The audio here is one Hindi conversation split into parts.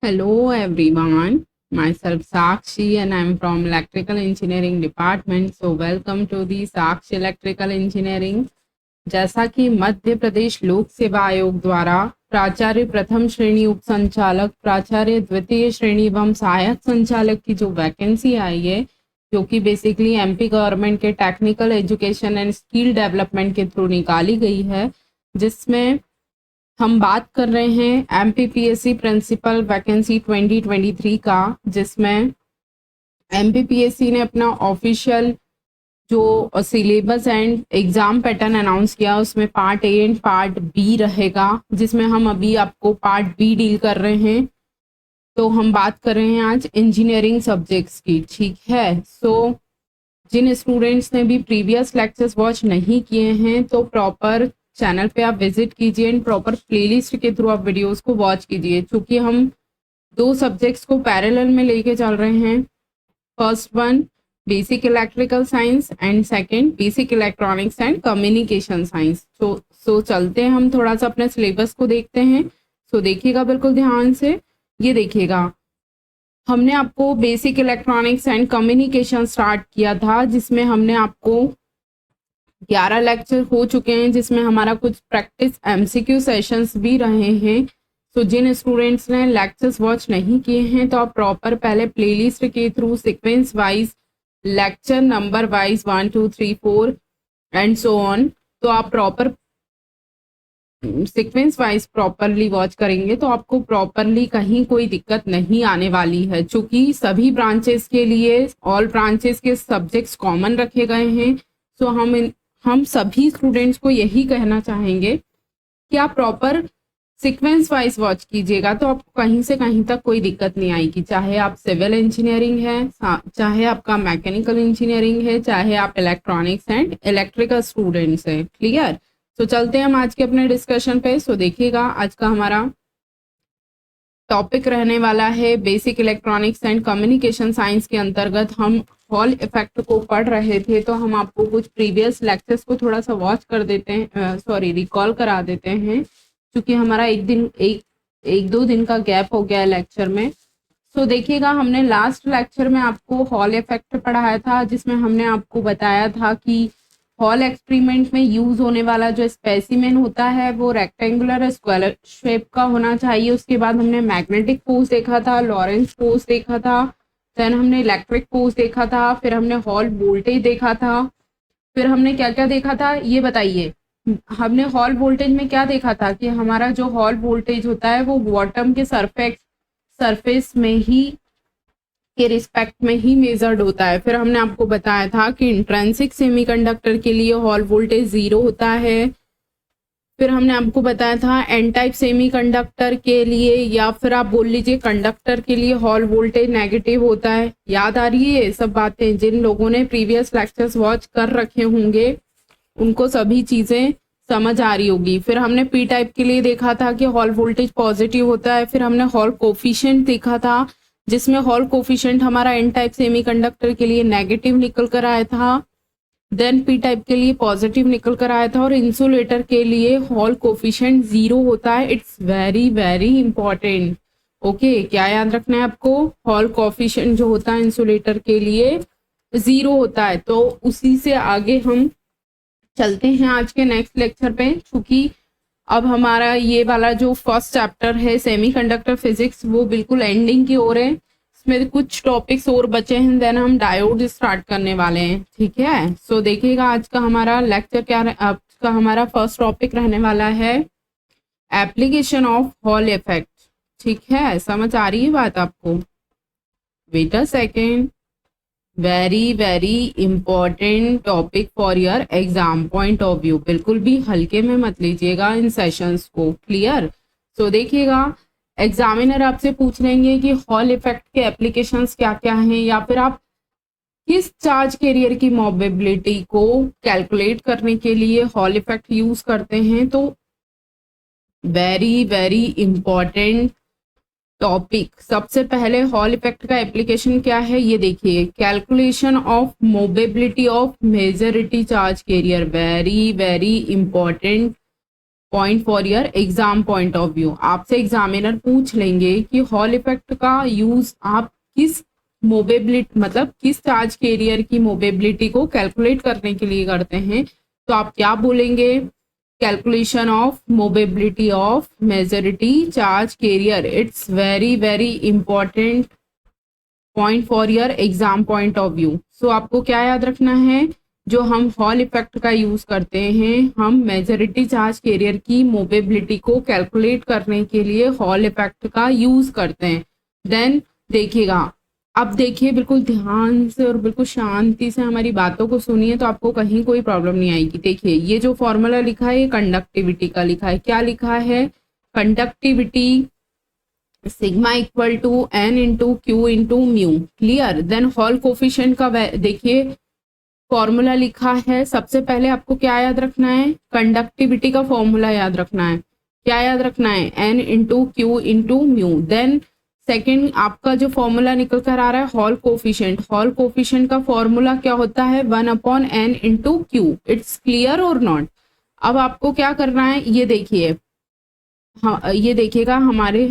Hello everyone, myself Sakshi and I'm from Electrical Engineering Department. So welcome to the Sakshi Electrical Engineering. जैसा कि मध्य प्रदेश लोक सेवा आयोग द्वारा प्राचार्य प्रथम श्रेणी उप संचालक, प्राचार्य द्वितीय श्रेणी एवं सहायक संचालक की जो वैकेंसी आई है, जो कि बेसिकली एमपी गवर्नमेंट के technical education and skill development के थ्रू निकाली गई है, जिसमें हम बात कर रहे हैं एमपीपीएससी प्रिंसिपल वैकेंसी 2023 का, जिसमें एमपीपीएससी ने अपना ऑफिशियल जो syllabus and exam pattern announce किया, उसमें part A and part B रहेगा, जिसमें हम अभी आपको पार्ट बी डील कर रहे हैं। तो हम बात कर रहे हैं आज इंजीनियरिंग सब्जेक्ट्स की, ठीक है। सो जिन स्टूडेंट्स ने भी प्रीवियस लेक्चर्स वॉच नहीं किए हैं तो प्रॉपर चैनल पे आप विजिट कीजिए एंड प्रॉपर प्लेलिस्ट के थ्रू आप वीडियोस को वॉच कीजिए, क्योंकि हम दो सब्जेक्ट्स को पैरेलल में लेके चल रहे हैं। First one basic electrical science and second basic electronics and communication science. So चलते हैं, हम थोड़ा सा अपने सिलेबस को देखते हैं। सो देखिएगा बिल्कुल ध्यान से, ये देखिएगा हमने आपको basic electronics and communication start किया था, जिसमें हमने आपको 11 लेक्चर हो चुके हैं, जिसमें हमारा कुछ प्रैक्टिस एमसीक्यू सेशंस भी रहे हैं। तो जिन स्टूडेंट्स ने लेक्चर्स वॉच नहीं किए हैं तो आप प्रॉपर पहले प्लेलिस्ट के through sequence wise lecture number wise 1 2 3 4 and so on, तो आप proper sequence wise properly watch करेंगे तो आपको प्रॉपरली कहीं कोई दिक्कत नहीं आने वाली है, क्योंकि सभी ब्रांचेस के लिए ऑल ब्रांचेस के सब्जेक्ट्स कॉमन रखे गए हैं। सो हम सभी स्टूडेंट्स को यही कहना चाहेंगे कि आप प्रॉपर सीक्वेंस वाइज वॉच कीजिएगा, तो आपको कहीं से कहीं तक कोई दिक्कत नहीं आएगी। चाहे आप सिविल इंजीनियरिंग है, चाहे आपका मैकेनिकल इंजीनियरिंग है, चाहे आप इलेक्ट्रॉनिक्स एंड इलेक्ट्रिकल स्टूडेंट्स हैं। क्लियर। तो चलते हैं हम आज के अपने डिस्कशन पे। सो देखिएगा आज का हमारा टॉपिक रहने वाला है basic electronics and communication science के अंतर्गत हम हॉल इफेक्ट को पढ़ रहे थे, तो हम आपको कुछ प्रीवियस लेक्चर्स को थोड़ा सा वॉच कर देते हैं, रिकॉल करा देते हैं, क्योंकि हमारा एक दो दिन का गैप हो गया है लेक्चर में। सो देखिएगा हमने लास्ट लेक्चर में आपको हॉल इफेक्ट पढ़ाया था, जिसमें हमने आपको बताया था कि हॉल एक्सपेरिमेंट में यूज होने वाला जो स्पेसिमेन होता है वो रेक्टेंगुलर स्क्वायर शेप का होना चाहिए। उसके बाद हमने मैग्नेटिक फोर्स देखा था, लॉरेंस फोर्स देखा था, देन हमने इलेक्ट्रिक फोर्स देखा था, फिर हमने हॉल वोल्टेज देखा था, फिर हमने क्या क्या देखा था ये बताइए। हमने हॉल वोल्टेज में क्या देखा था कि हमारा जो हॉल वोल्टेज होता है वो बॉटम के सरफेस में ही के रिस्पेक्ट में ही मेजर्ड होता है। फिर हमने आपको बताया था कि इंट्रिंसिक सेमीकंडक्टर के लिए हॉल वोल्टेज 0 होता है। फिर हमने आपको बताया था एन टाइप सेमीकंडक्टर के लिए, या फिर आप बोल लीजिए कंडक्टर के लिए, हॉल वोल्टेज नेगेटिव होता है। याद आ रही है ये सब बातें? जिन लोगों ने प्रीवियस लेक्चर्स वॉच कर रखे होंगे उनको सभी चीजें समझ आ रही होगी। फिर हमने पी टाइप के लिए देखा था कि हॉल वोल्टेज पॉजिटिव होता है। फिर हमने हॉल कोफिशिएंट देखा था, जिसमें हॉल कोफिशिएंट हमारा एन टाइप सेमीकंडक्टर के लिए नेगेटिव निकल कर आया था, देन पी टाइप के लिए पॉजिटिव निकल कर आया था, और इंसुलेटर के लिए हॉल कोफिशिएंट 0 होता है। It's very very important. Okay, क्या याद रखना है आपको? हॉल कोफिशिएंट जो होता है इंसुलेटर के लिए 0 होता है। तो उसी से आगे हम चलते हैं आज के नेक्स्ट लेक्चर पे, क्योंकि अब हमारा ये वाला जो फर्स्ट चैप्टर है सेमीकंडक्टर फिजिक्स वो बिल्कुल एंडिंग की ओर है। इसमें कुछ टॉपिक्स और बचे हैं, देन हम डायोड स्टार्ट करने वाले हैं, ठीक है। सो देखिएगा आज का हमारा लेक्चर क्या आज का हमारा फर्स्ट टॉपिक रहने वाला है एप्लीकेशन ऑफ हॉल इफेक्ट। ठीक है, समझ आ रही है बात आपको? Wait a second, very very important topic for your exam point of view. बिल्कुल भी हल्के में मत लीजिएगा इन सेशंस को। क्लियर। सो देखिएगा एग्जामिनर आपसे पूछ लेंगे कि हॉल इफेक्ट के एप्लीकेशंस क्या क्या हैं, या फिर आप किस चार्ज कैरियर की मोबिलिटी को कैलकुलेट करने के लिए हॉल इफेक्ट यूज करते हैं। तो वेरी वेरी इंपॉर्टेंट टॉपिक। सबसे पहले हॉल इफेक्ट का एप्लीकेशन क्या है ये देखिए, calculation of mobility of majority charge carrier. Very very important point for your exam point of view. आपसे एग्जामिनर पूछ लेंगे कि हॉल इफेक्ट का यूज आप किस मोबेबिलिटी मतलब किस चार्ज कैरियर की मोबेबिलिटी को कैलकुलेट करने के लिए करते हैं, तो आप क्या बोलेंगे? Calculation of mobility of majority charge carrier. It's very very important point for your exam point of view. So आपको क्या याद रखना है? जो हम हॉल इफेक्ट का यूज करते हैं, हम मेजॉरिटी चार्ज कैरियर की मोबेबिलिटी को कैलकुलेट करने के लिए हॉल इफेक्ट का यूज करते हैं। देन देखिएगा, अब देखिए बिल्कुल ध्यान से और बिल्कुल शांति से हमारी बातों को सुनिए, तो आपको कहीं कोई प्रॉब्लम नहीं आएगी। देखिए ये जो फॉर्मूला लिखा है ये कंडक्टिविटी का लिखा है। क्या लिखा है? Conductivity sigma equal to n into q into mu. Clear? Then Hall coefficient का देखिए फॉर्मूला लिखा है। सबसे पहले आपको क्या याद रखना है? कंडक्टिविटी का फॉर्मूला याद रखना है। क्या याद रखना है? N into q into mu. Then second आपका जो फॉर्मूला निकल कर आ रहा है हॉल कोफिशिएंट। हॉल कोफिशिएंट का फॉर्मूला क्या होता है? 1/n into q. It's clear or not? अब आपको क्या करना है ये देखिए, हाँ ये देखिएगा हमारे,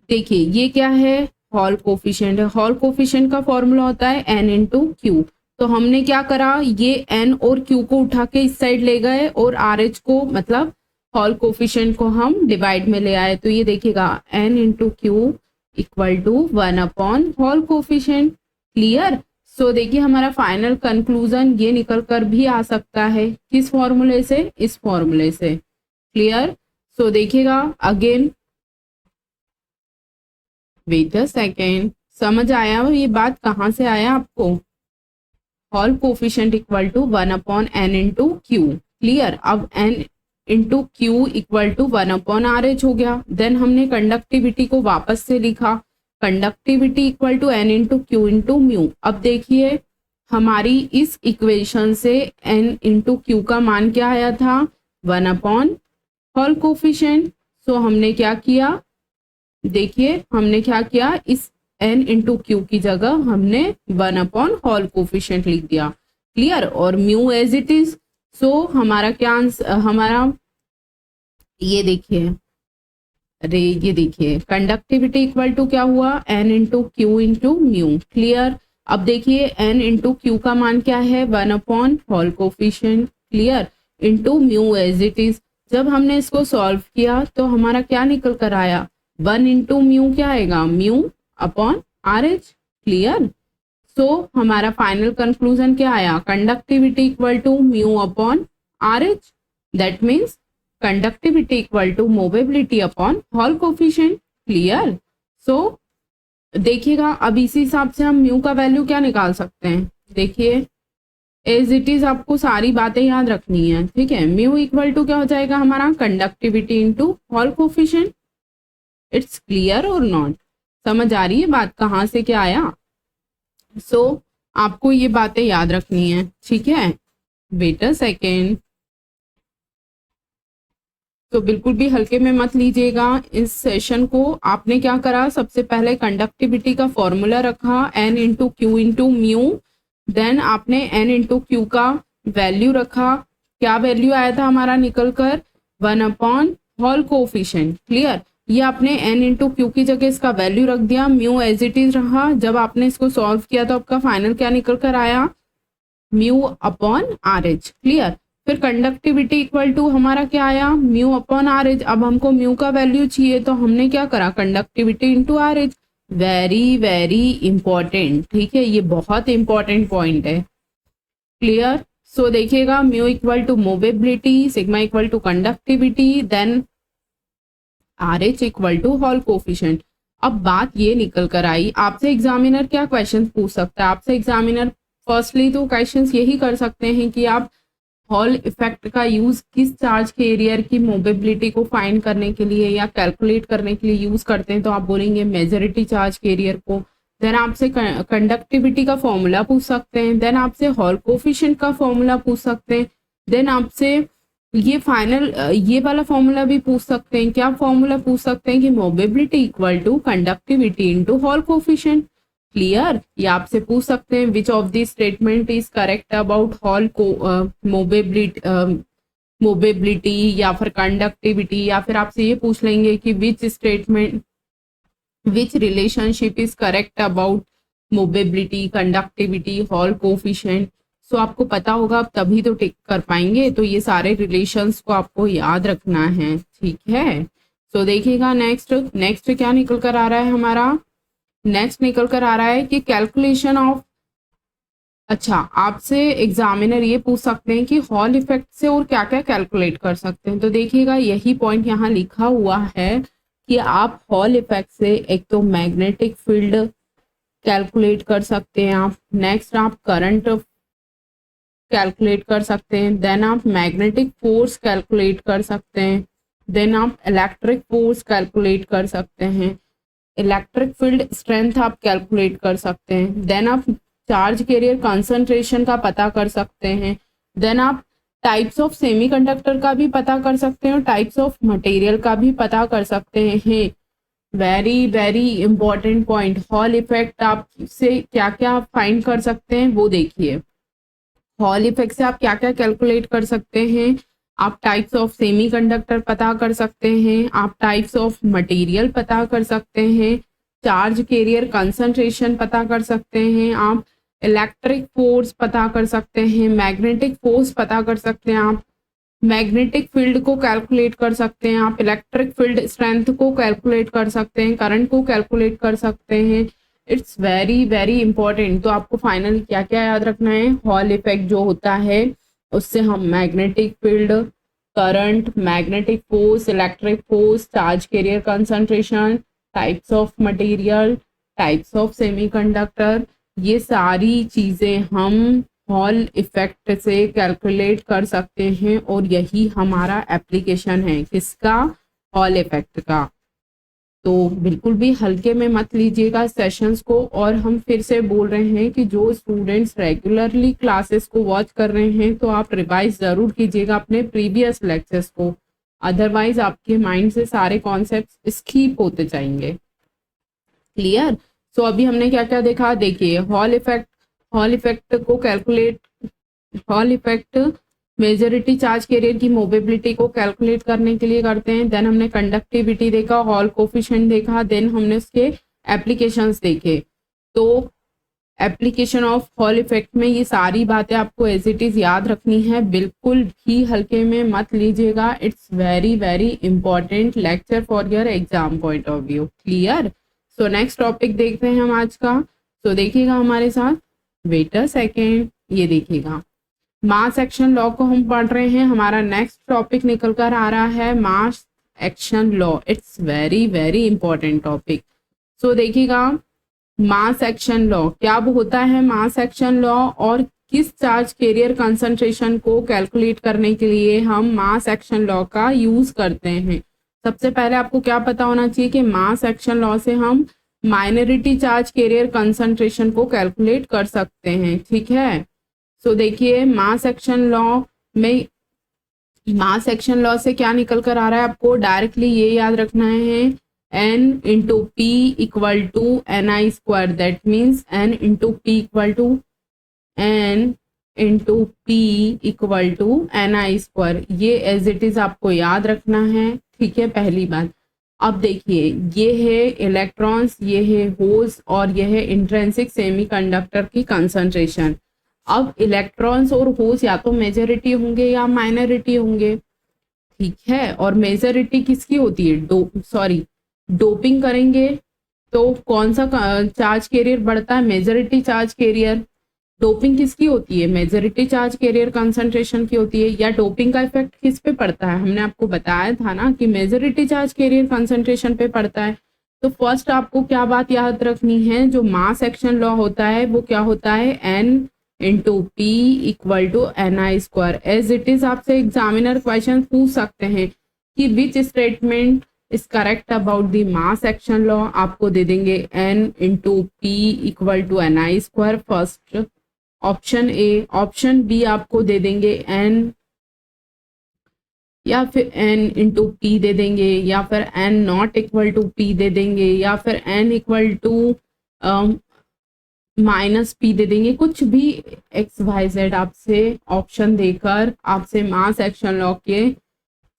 देखिए ये क्या है? हॉल कोफिशिएंट है। हॉल कोफिशिएंट का फॉर्मूला होता है n इंटू क्यू। तो हमने क्या करा, ये n और q को उठा के इस साइड ले गए और RH को मतलब हॉल कोफिशिएंट को हम डिवाइड में ले आए। तो ये देखिएगा n into Q equal to 1/, hall coefficient. Clear? So देखिए हमारा फाइनल कंक्लूजन ये निकल कर भी आ सकता है किस फॉर्मूले से? इस फॉर्मूले से। क्लियर? सो देखिएगा अगेन, वेट अ सेकेंड, समझ आया ये बात कहाँ से आया आपको? Hall coefficient equal to 1/n into q. Clear? अब n into Q equal to 1/RH हो गया। देन हमने कंडक्टिविटी को वापस से लिखा, conductivity equal to n into q into mu. अब देखिए हमारी इस इक्वेशन से n इंटू क्यू का मान क्या आया था? 1/ हॉल कोफिशिएंट। सो हमने क्या किया, देखिए हमने क्या किया, इस n इंटू क्यू की जगह हमने 1/ हॉल कोफिशिएंट लिख दिया। क्लियर? और म्यू एज इट इज। सो हमारा क्या आंसर, हमारा ये देखिए, अरे ये देखिए कंडक्टिविटी इक्वल टू क्या हुआ? n into q into mu. Clear? अब देखिए n इंटू क्यू का मान क्या है? 1/ hall coefficient. Clear? Into mu as it is. जब हमने इसको सॉल्व किया तो हमारा क्या निकल कर आया? 1 इंटू म्यू क्या आएगा? Mu upon RH। Clear? So हमारा फाइनल कंक्लूजन क्या आया? Conductivity equal to mu upon RH। That means conductivity equal to mobility upon Hall coefficient. Clear? So देखिएगा अब इसी हिसाब से हम म्यू का वैल्यू क्या निकाल सकते हैं? देखिए एज इट इज आपको सारी बातें याद रखनी है। ठीक है? म्यू इक्वल टू क्या हो जाएगा हमारा? Conductivity into hall coefficient. It's clear or not? समझ आ रही है बात कहाँ से क्या आया? सो आपको ये बातें याद रखनी है। ठीक है? वेट अ सेकेंड, तो बिल्कुल भी हल्के में मत लीजिएगा इस सेशन को। आपने क्या करा, सबसे पहले कंडक्टिविटी का फॉर्मूला रखा n into q into mu. Then आपने n इंटू क्यू का वैल्यू रखा। क्या वैल्यू आया था हमारा निकल कर? 1/ हॉल कोफिशिएंट। क्लियर? ये आपने n इंटू क्यू की जगह इसका वैल्यू रख दिया, म्यू एज इट इज रहा। जब आपने इसको सॉल्व किया तो आपका फाइनल क्या निकल कर आया? Mu upon RH। क्लियर? फिर कंडक्टिविटी इक्वल टू हमारा क्या आया? Mu upon RH। अब हमको म्यू का वैल्यू चाहिए तो हमने क्या करा? Conductivity into RH। Very very important. ठीक है? ये बहुत इंपॉर्टेंट पॉइंट है। क्लियर? सो देखिएगा mu equal to mobility, sigma equal to conductivity, then RH equal to Hall coefficient. अब बात ये निकल कर आई, आपसे एग्जामिनर क्या क्वेश्चन पूछ सकता है? आपसे एग्जामिनर फर्स्टली तो क्वेश्चंस यही कर सकते हैं कि आप हॉल इफेक्ट का यूज किस चार्ज के एरियर की मोबेबिलिटी को फाइंड करने के लिए या कैलकुलेट करने के लिए यूज करते हैं, तो आप बोलेंगे मेजॉरिटी चार्ज के एरियर को। देन आपसे कंडक्टिविटी का फॉर्मूला पूछ सकते हैं। देन आपसे हॉल कोफिशिएंट का फॉर्मूला पूछ सकते हैं। देन आपसे ये फाइनल ये वाला फॉर्मूला भी पूछ सकते हैं। क्या फॉर्मूला पूछ सकते हैं कि mobility equal to conductivity into hall coefficient. Clear? ये आपसे पूछ सकते हैं which of this statement is correct about Hall को मोबेबिलिटी मोबिलिटी या फिर कंडक्टिविटी, या फिर आपसे ये पूछ लेंगे कि which statement which relationship is correct about mobility, conductivity, Hall coefficient. So आपको पता होगा, आप तभी तो टिक कर पाएंगे। तो ये सारे रिलेशंस को आपको याद रखना है, ठीक है। सो देखिएगा नेक्स्ट नेक्स्ट क्या निकल कर आ रहा है हमारा। नेक्स्ट निकल कर आ रहा है कि कैलकुलेशन ऑफ, अच्छा आपसे एग्जामिनर ये पूछ सकते हैं कि हॉल इफेक्ट से और क्या क्या कैलकुलेट कर सकते हैं। तो देखिएगा यही पॉइंट यहाँ लिखा हुआ है कि आप हॉल इफेक्ट से एक तो मैग्नेटिक फील्ड कैलकुलेट कर सकते हैं आप, नेक्स्ट आप करंट कैलकुलेट कर सकते हैं, देन आप मैग्नेटिक फोर्स कैलकुलेट कर सकते हैं, देन आप इलेक्ट्रिक फोर्स कैलकुलेट कर सकते हैं, इलेक्ट्रिक फील्ड स्ट्रेंथ आप कैलकुलेट कर सकते हैं, देन आप चार्ज कैरियर कंसंट्रेशन का पता कर सकते हैं, देन आप टाइप्स ऑफ सेमीकंडक्टर का भी पता कर सकते हैं और टाइप्स ऑफ मटेरियल का भी पता कर सकते हैं। Very very important point, hall effect आप से क्या क्या फाइंड कर सकते हैं वो देखिए। हॉल इफेक्ट से आप क्या क्या कैलकुलेट कर सकते हैं, आप टाइप्स ऑफ सेमीकंडक्टर पता कर सकते हैं, आप टाइप्स ऑफ मटेरियल पता कर सकते हैं, चार्ज कैरियर कंसंट्रेशन पता कर सकते हैं, आप इलेक्ट्रिक फोर्स पता कर सकते हैं, मैग्नेटिक फोर्स पता कर सकते हैं, आप मैग्नेटिक फील्ड को कैलकुलेट कर सकते हैं, आप इलेक्ट्रिक फील्ड स्ट्रेंथ को कैलकुलेट कर सकते हैं, करंट को कैलकुलेट कर सकते हैं। It's very very important. तो आपको फाइनली क्या क्या याद रखना है, हॉल इफेक्ट जो होता है उससे हम magnetic field, current, magnetic force, electric force, charge carrier concentration, types of material, types of semiconductor, ये सारी चीजें हम हॉल इफेक्ट से कैलकुलेट कर सकते हैं और यही हमारा एप्लीकेशन है किसका, हॉल इफेक्ट का। तो बिल्कुल भी हल्के में मत लीजिएगा सेशंस को। और हम फिर से बोल रहे हैं कि जो स्टूडेंट्स रेगुलरली क्लासेस को वॉच कर रहे हैं तो आप रिवाइज ज़रूर कीजिएगा अपने प्रीवियस लेक्चर्स को, अदरवाइज आपके माइंड से सारे कॉन्सेप्ट स्किप होते जाएंगे। क्लियर। सो अभी हमने क्या क्या देखा, देखिए हॉल इफेक्ट को calculate, hall effect majority charge career की मोबिलिटी को कैलकुलेट करने के लिए करते हैं। देन हमने कंडक्टिविटी देखा, हॉल कोफिशिएंट देखा, देन हमने उसके एप्लीकेशंस देखे। तो एप्लीकेशन ऑफ हॉल इफेक्ट में ये सारी बातें आपको एज इट इज याद रखनी है, बिल्कुल भी हल्के में मत लीजिएगा। It's very very important lecture for your exam point of view. Clear. So next topic देखते हैं हम आज का। तो देखिएगा हमारे साथ, वेट अ सेकेंड, ये देखिएगा मास एक्शन लॉ को हम पढ़ रहे हैं। हमारा नेक्स्ट टॉपिक निकल कर आ रहा है mass action law. It's very very important topic. So देखिएगा मास एक्शन लॉ क्या होता है, मास एक्शन लॉ और किस चार्ज कैरियर कंसंट्रेशन को कैलकुलेट करने के लिए हम मास एक्शन लॉ का यूज करते हैं। सबसे पहले आपको क्या पता होना चाहिए कि मास एक्शन लॉ से हम माइनॉरिटी चार्ज कैरियर कंसंट्रेशन को कैलकुलेट कर सकते हैं, ठीक है। सो देखिए मास एक्शन लॉ में, मास एक्शन लॉ से क्या निकल कर आ रहा है, आपको डायरेक्टली ये याद रखना है, n into P equal to n i square. That means n into P equal to n into P equal to n i square. ये एज इट इज आपको याद रखना है, ठीक है, पहली बात। अब देखिए ये है इलेक्ट्रॉन्स, ये है होल्स और ये है इंट्रिंसिक सेमीकंडक्टर की कंसंट्रेशन। अब इलेक्ट्रॉन्स और होल्स या तो मेजॉरिटी होंगे या माइनॉरिटी होंगे, ठीक है। और मेजॉरिटी किसकी होती है, डोपिंग करेंगे तो कौन सा चार्ज कैरियर बढ़ता है, मेजॉरिटी चार्ज कैरियर। डोपिंग किसकी होती है, मेजॉरिटी चार्ज कैरियर कंसंट्रेशन की होती है। या डोपिंग का इफेक्ट किस पे पड़ता है, हमने आपको बताया था ना कि मेजॉरिटी चार्ज कैरियर कंसंट्रेशन पे पड़ता है। तो फर्स्ट आपको क्या बात याद रखनी है, जो मास एक्शन लॉ होता है वो क्या होता है, n into P equal to n i square. As it is आपसे एग्जामिनर क्वेश्चन पूछ सकते हैं कि which statement is correct about the mass action law. आपको दे देंगे n into P equal to n i square, first option A. Option B आपको दे देंगे n या फिर n इंटू पी दे देंगे, या फिर n not equal to P दे देंगे, या फिर n equal to minus P दे देंगे, कुछ भी XYZ आपसे ऑप्शन देकर आपसे मास एक्शन लॉ के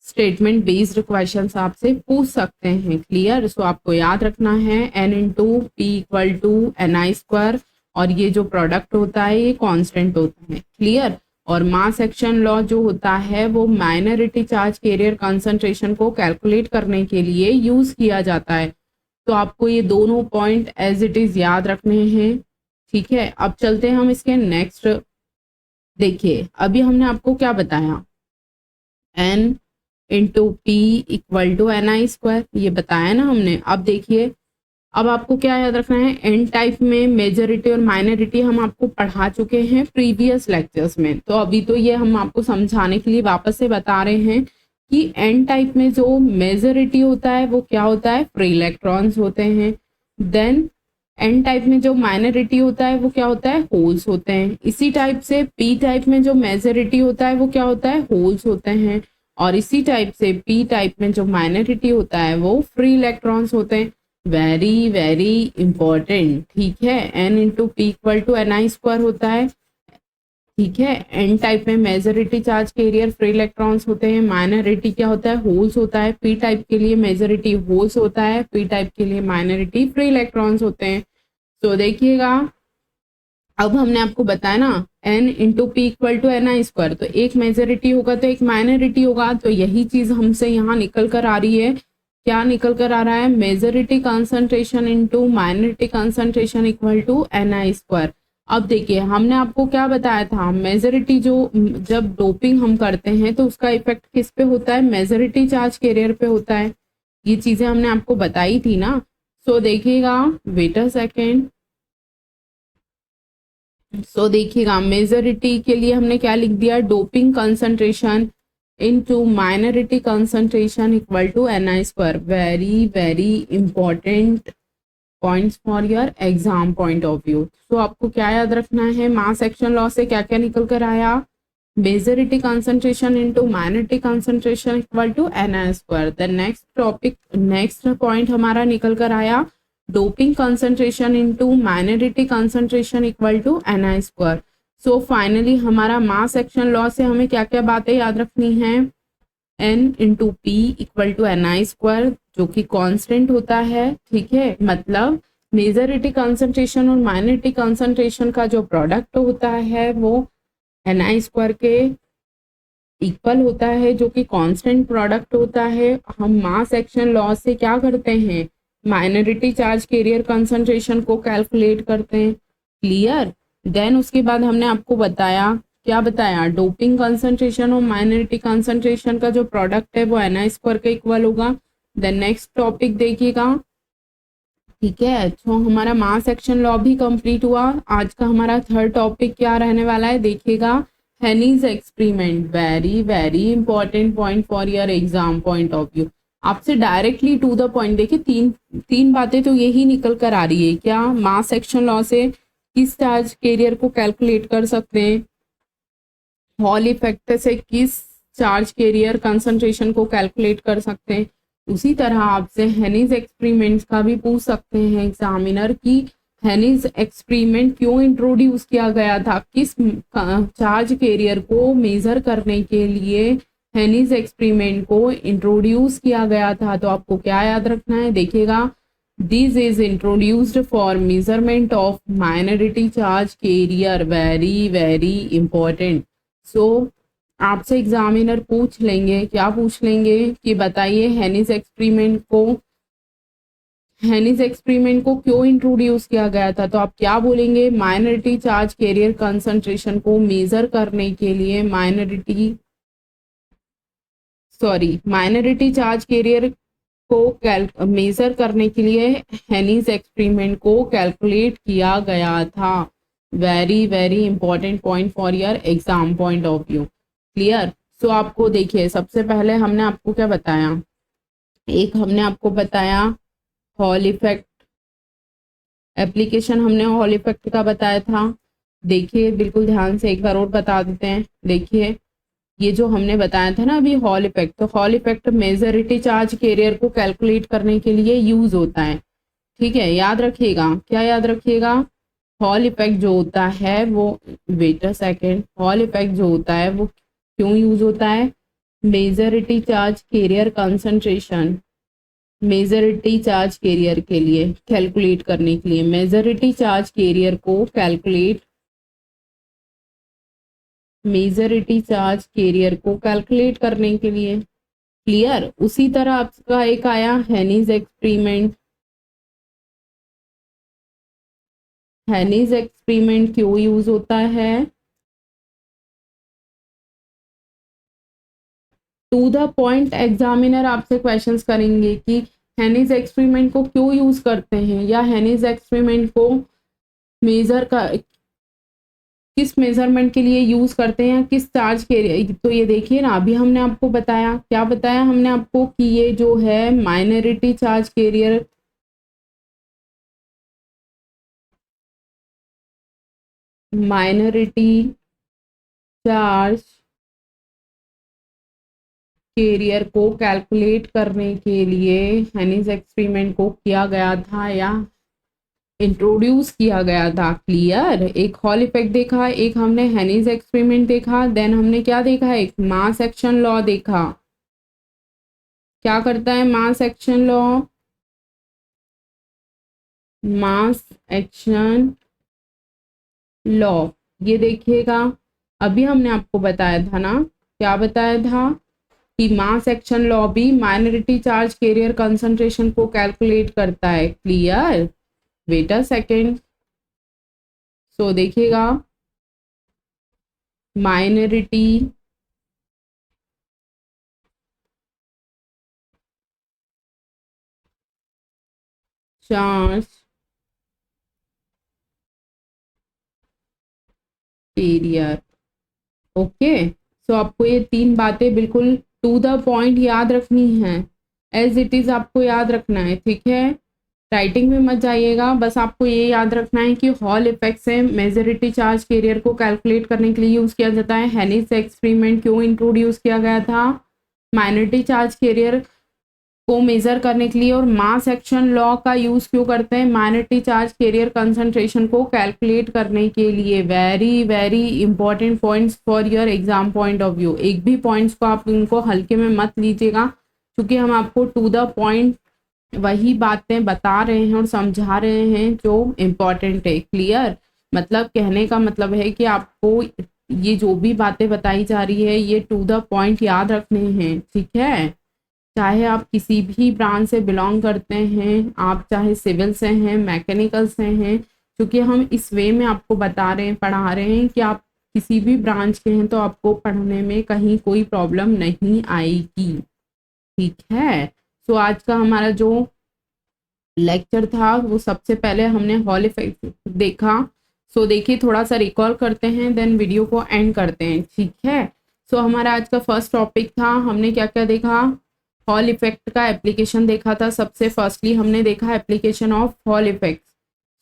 स्टेटमेंट बेस्ड क्वेश्चंस आपसे पूछ सकते हैं। क्लियर? सो आपको याद रखना है n into P equal to ni², और ये जो प्रोडक्ट होता है ये कांस्टेंट होता है। क्लियर? और मास एक्शन लॉ जो होता है वो माइनॉरिटी चार्ज कैरियर कंसंट्रेशन को कैलकुलेट करने के लिए यूज किया जाता है। तो आपको ये दोनों पॉइंट एज इट इज याद रखने हैं। ठीक है, अब चलते हैं हम इसके नेक्स्ट। देखिए अभी हमने आपको क्या बताया, n into P equal to ni², ये बताया ना हमने। अब देखिए, अब आपको क्या याद रखना है, एन टाइप में मेजॉरिटी और माइनॉरिटी हम आपको पढ़ा चुके हैं प्रीवियस लेक्चर्स में, तो अभी तो ये हम आपको समझाने के लिए वापस से बता रहे हैं कि एन टाइप में जो मेजॉरिटी होता है वो क्या होता है, फ्री इलेक्ट्रॉन्स होते हैं। देन एन टाइप में जो माइनॉरिटी होता है वो क्या होता है, होल्स होते हैं। इसी टाइप से पी टाइप में जो मेजॉरिटी होता है वो क्या होता है, होल्स होते हैं। और इसी टाइप से पी टाइप में जो माइनॉरिटी होता है वो फ्री इलेक्ट्रॉन्स होते हैं। Very very important. ठीक है, n into P equal to ni² होता है। ठीक है, एन टाइप में majority charge carrier free electrons होते हैं, माइनॉरिटी क्या होता है, होल्स होता है। पी टाइप के लिए मेजॉरिटी होल्स होता है, पी टाइप के लिए माइनॉरिटी फ्री इलेक्ट्रॉन्स होते हैं। तो देखिएगा, अब हमने आपको बताया ना n into P equal to ni², तो एक मेजॉरिटी होगा तो एक माइनॉरिटी होगा। तो यही चीज हमसे यहाँ निकल कर आ रही है। क्या निकल कर आ रहा है, majority concentration into minority concentration equal to ni²। अब देखिए हमने आपको क्या बताया था, मेजॉरिटी जो जब डोपिंग हम करते हैं तो उसका इफेक्ट किस पे होता है, मेजॉरिटी चार्ज कैरियर पे होता है। ये चीजें हमने आपको बताई थी ना। सो देखिएगा, वेट अ सेकेंड। सो देखिएगा, मेजॉरिटी के लिए हमने क्या लिख दिया, doping concentration into minority concentration equal to ni²। Very very important points for your exam point of view. तो आपको क्या याद रखना है, मास एक्शन लॉ से क्या क्या निकल कर आया, majority concentration into minority concentration equal to ni²। The next topic, next point हमारा निकल कर आया, doping concentration into minority concentration equal to ni²। So finally हमारा मास एक्शन लॉ से हमें क्या क्या बातें याद रखनी है, n into P equal to ni², जो कि कांस्टेंट होता है। ठीक है, मतलब मेजॉरिटी कंसंट्रेशन और माइनॉरिटी कंसंट्रेशन का जो प्रोडक्ट होता है वो ni² के इक्वल होता है, जो कि कांस्टेंट प्रोडक्ट होता है। हम मास एक्शन लॉ से क्या करते हैं, माइनॉरिटी चार्ज कैरियर कंसंट्रेशन को कैलकुलेट करते हैं। क्लियर? देन उसके बाद हमने आपको बताया, क्या बताया, डोपिंग कंसंट्रेशन और माइनॉरिटी कंसंट्रेशन का जो प्रोडक्ट है वो ni² के इक्वल होगा। देन नेक्स्ट टॉपिक देखिएगा। ठीक है, तो हमारा मास एक्शन लॉ भी कंप्लीट हुआ। आज का हमारा थर्ड टॉपिक क्या रहने वाला है, देखिएगा, Haynes experiment. Very very important point for your exam point of view. आपसे डायरेक्टली टू द पॉइंट, देखिए तीन बातें तो यही निकल कर आ रही है। क्या, मास एक्शन लॉ से किस चार्ज कैरियर को कैलकुलेट कर सकते हैं, हॉल इफेक्ट से किस चार्ज कैरियर कंसंट्रेशन को कैलकुलेट कर सकते हैं। उसी तरह आपसे हेनीज एक्सपेरिमेंट्स का भी पूछ सकते हैं एग्जामिनर की हेनीज एक्सपेरिमेंट क्यों इंट्रोड्यूस किया गया था, किस चार्ज कैरियर को मेजर करने के लिए हेनीज एक्सपेरिमेंट को इंट्रोड्यूस किया गया था। तो आपको क्या याद रखना है, देखिएगा, this is introduced for measurement of minority charge carrier. Very very important. So आपसे एग्जामिनर पूछ लेंगे, क्या पूछ लेंगे कि बताइए हेनीज एक्सपेरिमेंट को क्यों इंट्रोड्यूस किया गया था। तो आप क्या बोलेंगे, माइनॉरिटी चार्ज कैरियर कंसंट्रेशन को मेजर करने के लिए माइनॉरिटी चार्ज कैरियर को मेजर करने के लिए हेनीज एक्सपेरिमेंट को कैलकुलेट किया गया था। Very very important point for your exam point of view. Clear? So आपको देखिए, सबसे पहले हमने आपको क्या बताया, एक हमने आपको बताया हॉल इफेक्ट एप्लीकेशन, हमने हॉल इफेक्ट का बताया था। देखिए बिल्कुल ध्यान से एक बार और बता देते हैं। देखिए ये जो हमने बताया था ना अभी हॉल इफेक्ट, तो hall effect majority charge carrier को कैलकुलेट करने के लिए यूज होता है। ठीक है, याद रखिएगा, क्या याद रखिएगा, हॉल इफेक्ट जो होता है वो, wait a second, hall effect जो होता है वो क्यों यूज होता है? Majority charge carrier concentration, majority charge carrier के लिए कैलकुलेट करने के लिए, मेजॉरिटी चार्ज कैरियर को कैलकुलेट, मेजॉरिटी चार्ज कैरियर को कैलकुलेट करने के लिए। क्लियर? उसी तरह आपका एक आया हेनीज एक्सपेरिमेंट, हेनीज एक्सपेरिमेंट क्यों यूज होता है? टू द पॉइंट एग्जामिनर आपसे क्वेश्चंस करेंगे कि हेनीज एक्सपेरिमेंट को क्यों यूज करते हैं, या हेनीज एक्सपेरिमेंट को मेजर का किस मेजरमेंट के लिए यूज करते हैं, किस चार्ज के। तो ये देखिए ना, अभी हमने आपको बताया, क्या बताया हमने आपको कि ये जो है minority charge career, minority charge carrier को कैलकुलेट करने के लिए हेनीज एक्सपेरिमेंट को किया गया था या इंट्रोड्यूस किया गया था। क्लियर? एक हॉल इफेक्ट देखा, एक हमने हेनीज एक्सपेरिमेंट देखा, देन हमने क्या देखा, एक मास एक्शन लॉ देखा। क्या करता है मास एक्शन लॉ? मास एक्शन लॉ, ये देखिएगा, अभी हमने आपको बताया था ना, क्या बताया था कि मास एक्शन लॉ भी माइनॉरिटी चार्ज कैरियर कंसंट्रेशन को कैलकुलेट करता है। क्लियर? वेट अ सेकेंड, सो देखिएगा, माइनॉरिटी चार्ज कैरियर, ओके। सो आपको ये तीन बातें बिल्कुल टू द पॉइंट याद रखनी है, एज इट इज आपको याद रखना है, ठीक है? राइटिंग में मत जाइएगा, बस आपको ये याद रखना है कि हॉल इफेक्ट से मेजॉरिटी चार्ज कैरियर को कैलकुलेट करने के लिए यूज किया जाता है। हेनीज एक्सपेरिमेंट क्यों इंट्रोड्यूस किया गया था? माइनॉरिटी चार्ज कैरियर को मेजर करने के लिए। और मास एक्शन लॉ का यूज क्यों करते हैं? माइनॉरिटी चार्ज कैरियर कंसंट्रेशन को कैलकुलेट करने के लिए। Very very important points for your exam point of view. एक भी पॉइंट्स को आप इनको हल्के में मत लीजिएगा, क्योंकि हम आपको टू द पॉइंट वही बातें बता रहे हैं और समझा रहे हैं जो इम्पोर्टेंट है। क्लियर? मतलब कहने का मतलब है कि आपको ये जो भी बातें बताई जा रही है ये टू द पॉइंट याद रखने हैं, ठीक है? चाहे आप किसी भी ब्रांच से बिलोंग करते हैं, आप चाहे सिविल से हैं, मैकेनिकल से हैं, क्योंकि हम इस वे में आपको बता रहे हैं, पढ़ा रहे हैं कि आप किसी भी ब्रांच के हैं तो आपको पढ़ने में कहीं कोई प्रॉब्लम नहीं आएगी, ठीक है? सो आज का हमारा जो लेक्चर था वो सबसे पहले हमने हॉल इफेक्ट देखा। सो देखिए, थोड़ा सा रिकॉल करते हैं, देन वीडियो को एंड करते हैं, ठीक है? सो हमारा आज का फर्स्ट टॉपिक था, हमने क्या क्या देखा? हॉल इफेक्ट का एप्लीकेशन देखा था। सबसे फर्स्टली हमने देखा एप्लीकेशन ऑफ हॉल इफेक्ट।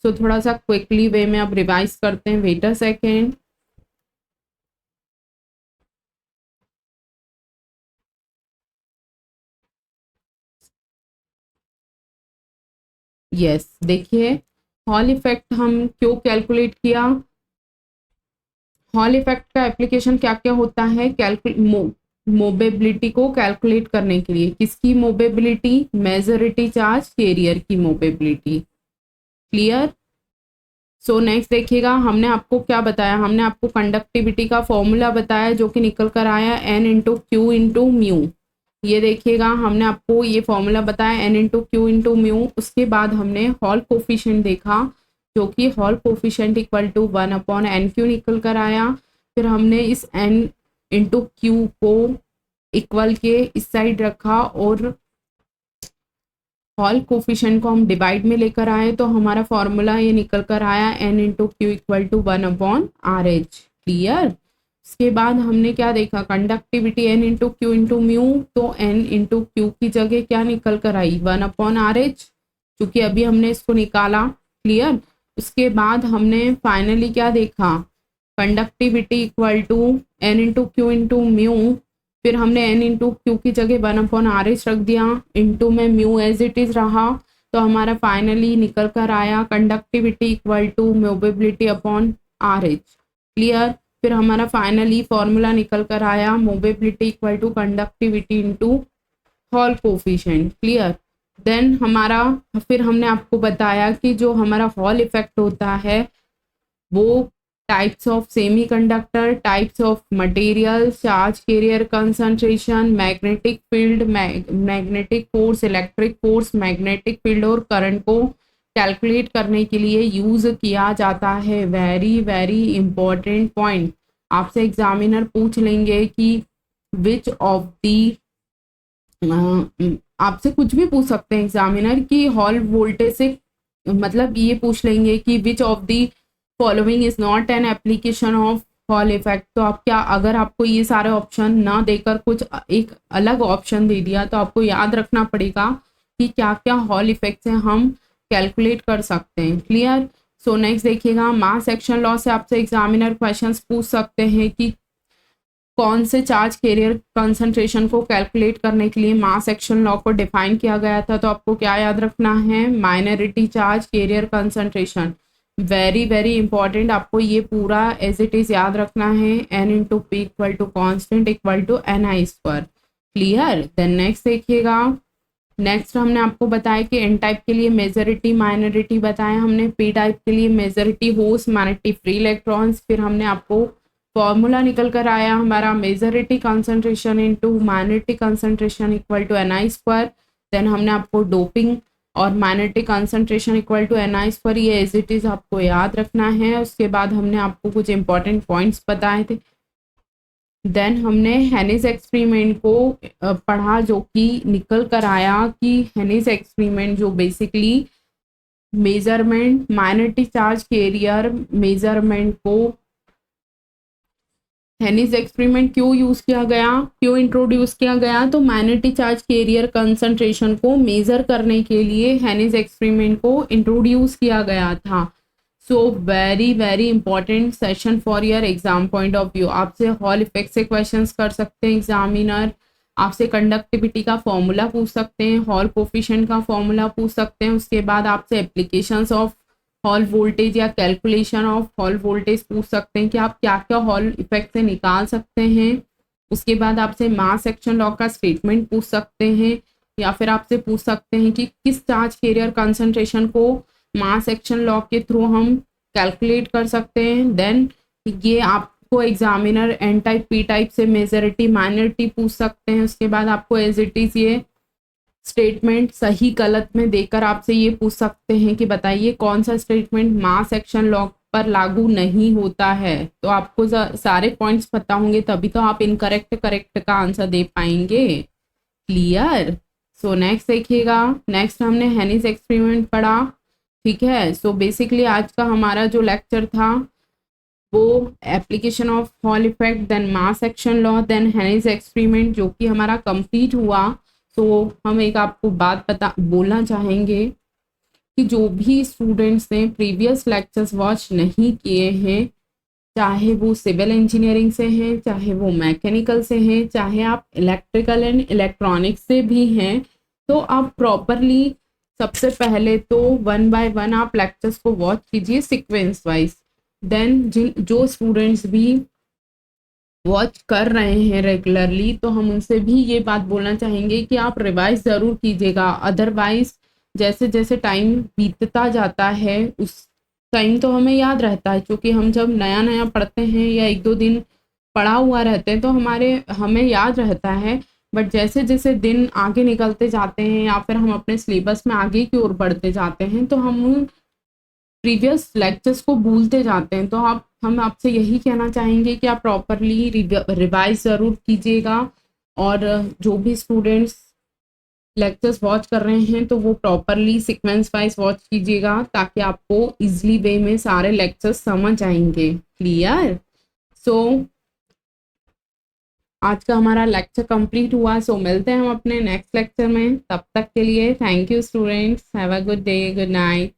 सो थोड़ा सा क्विकली वे में अब रिवाइज करते हैं, वेट अ सेकेंड। यस, देखिए हॉल इफेक्ट हम क्यों कैलकुलेट किया? हॉल इफेक्ट का एप्लीकेशन क्या क्या होता है? मोबेबिलिटी को कैलकुलेट करने के लिए। किसकी मोबेबिलिटी? मेजॉरिटी चार्ज कैरियर की मोबेबिलिटी। क्लियर? सो नेक्स्ट देखिएगा, हमने आपको क्या बताया? हमने आपको कंडक्टिविटी का फॉर्मूला बताया जो कि निकल कर आया n into q into mu. ये देखिएगा, हमने आपको ये फॉर्मूला बताया n into q into mu. उसके बाद हमने हॉल कोफिशिएंट देखा, जो कि hall coefficient equal to 1/n q निकल कर आया। फिर हमने इस n इंटू क्यू को इक्वल के इस साइड रखा और हॉल कोफिशिएंट को हम डिवाइड में लेकर आए, तो हमारा फॉर्मूला ये निकल कर आया n into Q equal to 1/RH। Clear? उसके बाद हमने क्या देखा? Conductivity n into q into mu, तो n इंटू क्यू की जगह क्या निकल कर आई? 1/RH, क्योंकि अभी हमने इसको निकाला। क्लियर? उसके बाद हमने फाइनली क्या देखा? Conductivity equal to n into q into mu. फिर हमने n इंटू क्यू की जगह 1/RH रख दिया, इंटू में म्यू एज इट इज रहा। तो हमारा फाइनली निकल कर आया conductivity equal to mobility upon R H. Clear. फिर हमारा फाइनली फॉर्मूला निकल कर आया mobility equal to conductivity into hall coefficient. Clear. Then हमारा फिर हमने आपको बताया कि जो हमारा हॉल इफेक्ट होता है वो types of semiconductor, types of material, charge carrier concentration, magnetic field, magnetic force, electric force, magnetic field और करंट को कैलकुलेट करने के लिए यूज किया जाता है। Very very important point. आपसे एग्जामिनर पूछ लेंगे कि विच ऑफ दी, आपसे कुछ भी पूछ सकते हैं एग्जामिनर कि हॉल वोल्टेज से, मतलब ये पूछ लेंगे कि which of the following is not an application of Hall effect. तो आप क्या, अगर आपको ये सारे ऑप्शन ना देकर कुछ एक अलग ऑप्शन दे दिया तो आपको याद रखना पड़ेगा कि क्या क्या हॉल इफेक्ट से हम कैलकुलेट कर सकते हैं। क्लियर। सो नेक्स्ट देखिएगा, मास एक्शन लॉ से आपसे एग्जामिनर क्वेश्चंस पूछ सकते हैं कि कौन से चार्ज कैरियर कंसंट्रेशन को कैलकुलेट करने के लिए मास एक्शन लॉ को डिफाइन किया गया था। तो आपको क्या याद रखना है, minority charge carrier concentration. Very very important, आपको ये पूरा एज इट इज याद रखना है, n into P equal to constant equal to n i square. Clear. Then next देखिएगा, नेक्स्ट हमने आपको बताया कि एन टाइप के लिए मेजॉरिटी माइनॉरिटी बताया हमने, पी टाइप के लिए majority host minority free electrons. फिर हमने आपको फॉर्मूला निकल कर आया हमारा majority concentration into minority concentration equal to n i square. Then हमने आपको डोपिंग और minority concentration equal to n i square, ये एज इट इज आपको याद रखना है। उसके बाद हमने आपको कुछ इंपॉर्टेंट पॉइंट्स बताए थे। देन हमने हेनिस एक्सपेरिमेंट को पढ़ा, जो कि निकल कर आया कि हेनिस एक्सपेरिमेंट जो basically measurement minority charge career measurement को, हेनिस एक्सपेरिमेंट क्यों यूज किया गया, क्यों इंट्रोड्यूस किया गया, तो माइनॉरिटी चार्ज कैरियर कंसंट्रेशन को मेजर करने के लिए हेनिस एक्सपेरिमेंट को इंट्रोड्यूस किया गया था। So very very important session for your exam point of view. आपसे हॉल इफेक्ट से क्वेश्चंस कर सकते हैं एग्जामिनर, आपसे कंडक्टिविटी का फॉर्मूला पूछ सकते हैं, हॉल कोफिशिएंट का फॉर्मूला पूछ सकते हैं। उसके बाद आपसे एप्लीकेशंस ऑफ हॉल वोल्टेज या कैलकुलेशन ऑफ हॉल वोल्टेज पूछ सकते हैं कि आप क्या क्या हॉल इफेक्ट से निकाल सकते हैं। उसके बाद आपसे मास एक्शन लॉ का स्टेटमेंट पूछ सकते हैं, या फिर आपसे पूछ सकते हैं कि किस चार्ज कैरियर कंसंट्रेशन को मास एक्शन लॉ के थ्रू हम कैलकुलेट कर सकते हैं। देन ये आपको examiner n type p type से मेजॉरिटी माइनॉरिटी पूछ सकते हैं। उसके बाद आपको एज इट इज ये स्टेटमेंट सही गलत में देकर आपसे ये पूछ सकते हैं कि बताइए कौन सा स्टेटमेंट मास एक्शन लॉ पर लागू नहीं होता है। तो आपको सारे पॉइंट्स पता होंगे तभी तो आप इनकरेक्ट करेक्ट का आंसर दे पाएंगे। क्लियर। सो नेक्स्ट देखिएगा, नेक्स्ट हमने हेनिस एक्सपेरिमेंट पढ़ा। ठीक है। सो बेसिकली आज का हमारा जो लेक्चर था वो application of Hall effect, then mass action law, then Haynes experiment जो कि हमारा कंप्लीट हुआ। तो हम एक आपको बात बोलना चाहेंगे कि जो भी स्टूडेंट्स ने प्रीवियस लेक्चर्स वॉच नहीं किए हैं, चाहे वो सिविल इंजीनियरिंग से हैं, चाहे वो मैकेनिकल से हैं, चाहे आप इलेक्ट्रिकल एंड इलेक्ट्रॉनिक्स से भी हैं, तो आप प्रॉपरली सबसे पहले तो 1 बाय 1 आप लेक्चर्स को वॉच कीजिए सीक्वेंस वाइज। देन जो स्टूडेंट्स भी वॉच कर रहे हैं रेगुलरली, तो हम उनसे भी ये बात बोलना चाहेंगे कि आप रिवाइज ज़रूर कीजिएगा। अदरवाइज जैसे जैसे टाइम बीतता जाता है उस टाइम तो हमें याद रहता है, क्योंकि हम जब नया नया पढ़ते हैं या 1-2 दिन पढ़ा हुआ रहते हैं तो हमें याद रहता है। बट जैसे जैसे दिन आगे निकलते जाते हैं या फिर हम अपने सिलेबस में आगे की ओर बढ़ते जाते हैं तो हम उन प्रीवियस लेक्चर्स को भूलते जाते हैं। तो हम आपसे यही कहना चाहेंगे कि आप प्रॉपरली रिवाइज ज़रूर कीजिएगा, और जो भी स्टूडेंट्स लेक्चर्स वॉच कर रहे हैं तो वो प्रॉपरली सीक्वेंस वाइज वॉच कीजिएगा ताकि आपको इजीली वे में सारे लेक्चर्स समझ आएंगे। क्लियर। सो आज का हमारा लेक्चर कंप्लीट हुआ। सो मिलते हैं हम अपने नेक्स्ट लेक्चर में, तब तक के लिए thank you students, have a good day, good night.